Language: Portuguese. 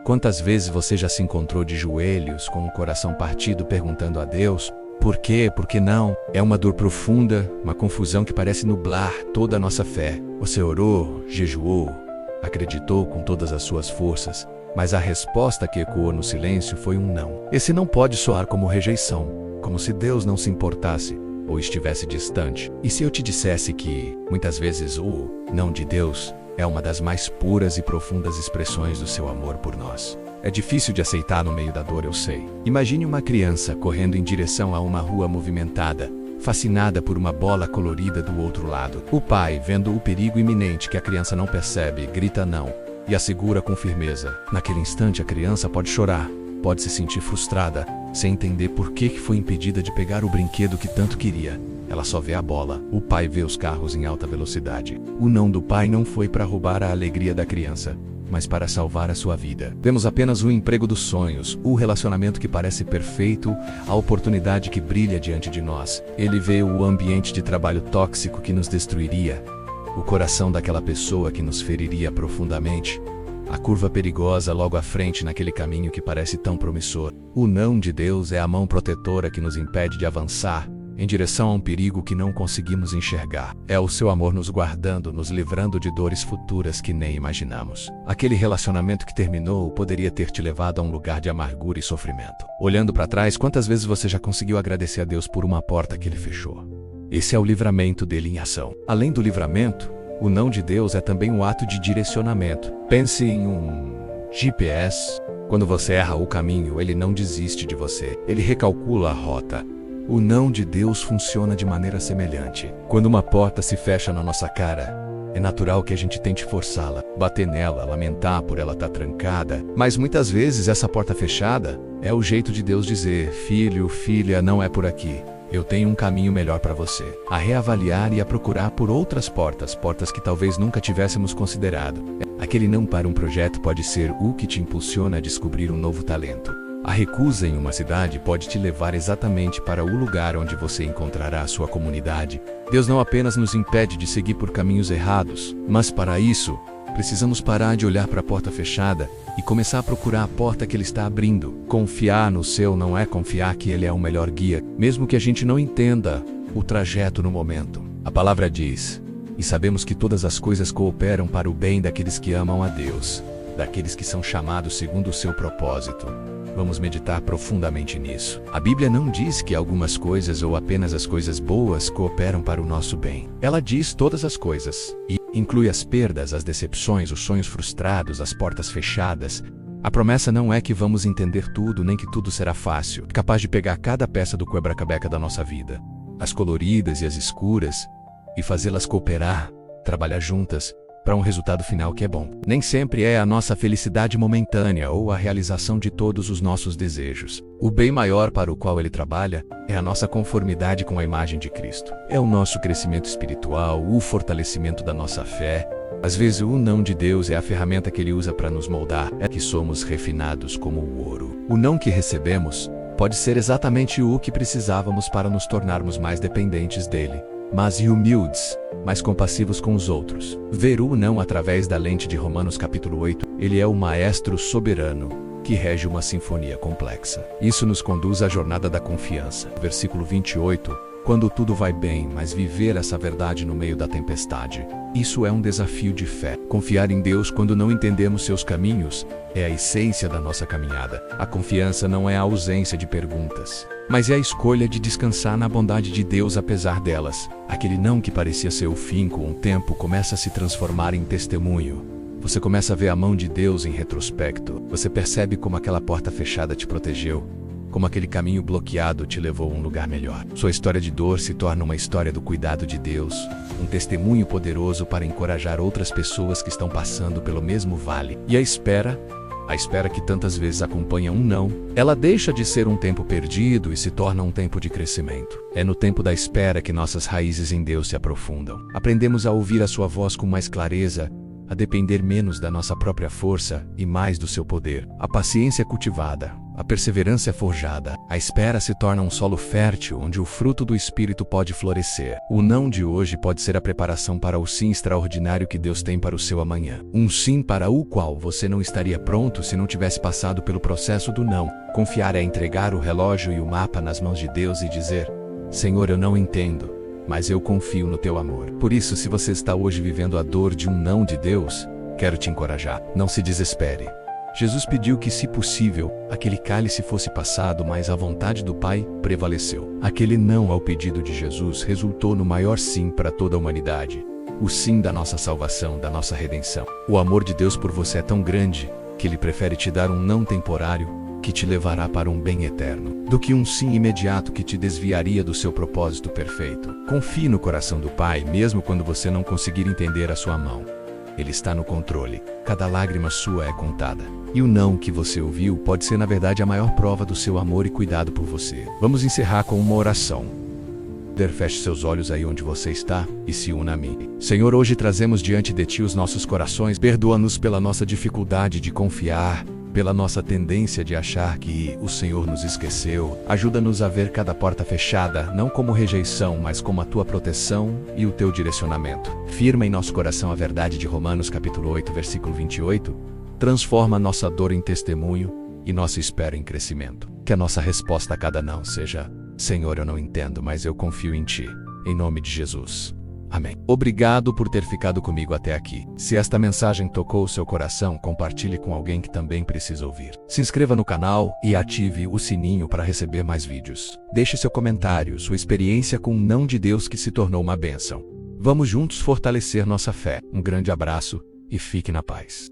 Quantas vezes você já se encontrou de joelhos, com o coração partido, perguntando a Deus, por quê, por que não? É uma dor profunda, uma confusão que parece nublar toda a nossa fé. Você orou, jejuou, acreditou com todas as suas forças, mas a resposta que ecoou no silêncio foi um não. Esse não pode soar como rejeição, como se Deus não se importasse ou estivesse distante. E se eu te dissesse que, muitas vezes, o não de Deus é uma das mais puras e profundas expressões do seu amor por nós? É difícil de aceitar no meio da dor, eu sei. Imagine uma criança correndo em direção a uma rua movimentada, fascinada por uma bola colorida do outro lado. O pai, vendo o perigo iminente que a criança não percebe, grita não e a segura com firmeza. Naquele instante, a criança pode chorar, pode se sentir frustrada, sem entender por que foi impedida de pegar o brinquedo que tanto queria. Ela só vê a bola. O pai vê os carros em alta velocidade. O não do pai não foi para roubar a alegria da criança, mas para salvar a sua vida. Temos apenas o emprego dos sonhos, o relacionamento que parece perfeito, a oportunidade que brilha diante de nós. Ele vê o ambiente de trabalho tóxico que nos destruiria, o coração daquela pessoa que nos feriria profundamente, a curva perigosa logo à frente naquele caminho que parece tão promissor. O não de Deus é a mão protetora que nos impede de avançar em direção a um perigo que não conseguimos enxergar. É o seu amor nos guardando, nos livrando de dores futuras que nem imaginamos. Aquele relacionamento que terminou poderia ter te levado a um lugar de amargura e sofrimento. Olhando para trás, quantas vezes você já conseguiu agradecer a Deus por uma porta que Ele fechou? Esse é o livramento dele em ação. Além do livramento, o não de Deus é também um ato de direcionamento. Pense em um GPS. Quando você erra o caminho, ele não desiste de você. Ele recalcula a rota. O não de Deus funciona de maneira semelhante. Quando uma porta se fecha na nossa cara, é natural que a gente tente forçá-la, bater nela, lamentar por ela estar trancada. Mas muitas vezes essa porta fechada é o jeito de Deus dizer: filho, filha, não é por aqui. Eu tenho um caminho melhor para você. A reavaliar e a procurar por outras portas, portas que talvez nunca tivéssemos considerado. Aquele não para um projeto pode ser o que te impulsiona a descobrir um novo talento. A recusa em uma cidade pode te levar exatamente para o lugar onde você encontrará a sua comunidade. Deus não apenas nos impede de seguir por caminhos errados, mas para isso, precisamos parar de olhar para a porta fechada e começar a procurar a porta que Ele está abrindo. Confiar no seu não é confiar que Ele é o melhor guia, mesmo que a gente não entenda o trajeto no momento. A palavra diz: e sabemos que todas as coisas cooperam para o bem daqueles que amam a Deus, daqueles que são chamados segundo o seu propósito. Vamos meditar profundamente nisso. A Bíblia não diz que algumas coisas ou apenas as coisas boas cooperam para o nosso bem. Ela diz todas as coisas, e inclui as perdas, as decepções, os sonhos frustrados, as portas fechadas. A promessa não é que vamos entender tudo, nem que tudo será fácil, capaz de pegar cada peça do quebra-cabeça da nossa vida, as coloridas e as escuras, e fazê-las cooperar, trabalhar juntas, para um resultado final que é bom. Nem sempre é a nossa felicidade momentânea ou a realização de todos os nossos desejos. O bem maior para o qual Ele trabalha é a nossa conformidade com a imagem de Cristo. É o nosso crescimento espiritual, o fortalecimento da nossa fé. Às vezes o não de Deus é a ferramenta que Ele usa para nos moldar, é que somos refinados como o ouro. O não que recebemos pode ser exatamente o que precisávamos para nos tornarmos mais dependentes dEle, mas e humildes, mais compassivos com os outros. Ver o não através da lente de Romanos capítulo 8, Ele é o maestro soberano que rege uma sinfonia complexa. Isso nos conduz à jornada da confiança. Versículo 28, quando tudo vai bem, mas viver essa verdade no meio da tempestade. Isso é um desafio de fé. Confiar em Deus quando não entendemos seus caminhos é a essência da nossa caminhada. A confiança não é a ausência de perguntas, mas é a escolha de descansar na bondade de Deus apesar delas. Aquele não que parecia ser o fim com o tempo começa a se transformar em testemunho. Você começa a ver a mão de Deus em retrospecto. Você percebe como aquela porta fechada te protegeu, como aquele caminho bloqueado te levou a um lugar melhor. Sua história de dor se torna uma história do cuidado de Deus, um testemunho poderoso para encorajar outras pessoas que estão passando pelo mesmo vale. E a espera que tantas vezes acompanha um não, ela deixa de ser um tempo perdido e se torna um tempo de crescimento. É no tempo da espera que nossas raízes em Deus se aprofundam. Aprendemos a ouvir a sua voz com mais clareza, a depender menos da nossa própria força e mais do seu poder. A paciência cultivada, A perseverança é forjada. A espera se torna um solo fértil onde o fruto do Espírito pode florescer. O não de hoje pode ser a preparação para o sim extraordinário que Deus tem para o seu amanhã. Um sim para o qual você não estaria pronto se não tivesse passado pelo processo do não. Confiar é entregar o relógio e o mapa nas mãos de Deus e dizer: Senhor, eu não entendo, mas eu confio no teu amor. Por isso, se você está hoje vivendo a dor de um não de Deus, quero te encorajar. Não se desespere. Jesus pediu que, se possível, aquele cálice fosse passado, mas a vontade do Pai prevaleceu. Aquele não ao pedido de Jesus resultou no maior sim para toda a humanidade. O sim da nossa salvação, da nossa redenção. O amor de Deus por você é tão grande que Ele prefere te dar um não temporário que te levará para um bem eterno, do que um sim imediato que te desviaria do seu propósito perfeito. Confie no coração do Pai, mesmo quando você não conseguir entender a sua mão. Ele está no controle. Cada lágrima sua é contada. E o não que você ouviu pode ser, na verdade, a maior prova do seu amor e cuidado por você. Vamos encerrar com uma oração. Feche seus olhos aí onde você está e se una a mim. Senhor, hoje trazemos diante de Ti os nossos corações. Perdoa-nos pela nossa dificuldade de confiar, pela nossa tendência de achar que o Senhor nos esqueceu. Ajuda-nos a ver cada porta fechada, não como rejeição, mas como a Tua proteção e o Teu direcionamento. Firma em nosso coração a verdade de Romanos capítulo 8, versículo 28. Transforma nossa dor em testemunho e nossa espera em crescimento. Que a nossa resposta a cada não seja: Senhor, eu não entendo, mas eu confio em Ti. Em nome de Jesus. Amém. Obrigado por ter ficado comigo até aqui. Se esta mensagem tocou o seu coração, compartilhe com alguém que também precisa ouvir. Se inscreva no canal e ative o sininho para receber mais vídeos. Deixe seu comentário, sua experiência com um não de Deus que se tornou uma bênção. Vamos juntos fortalecer nossa fé. Um grande abraço e fique na paz.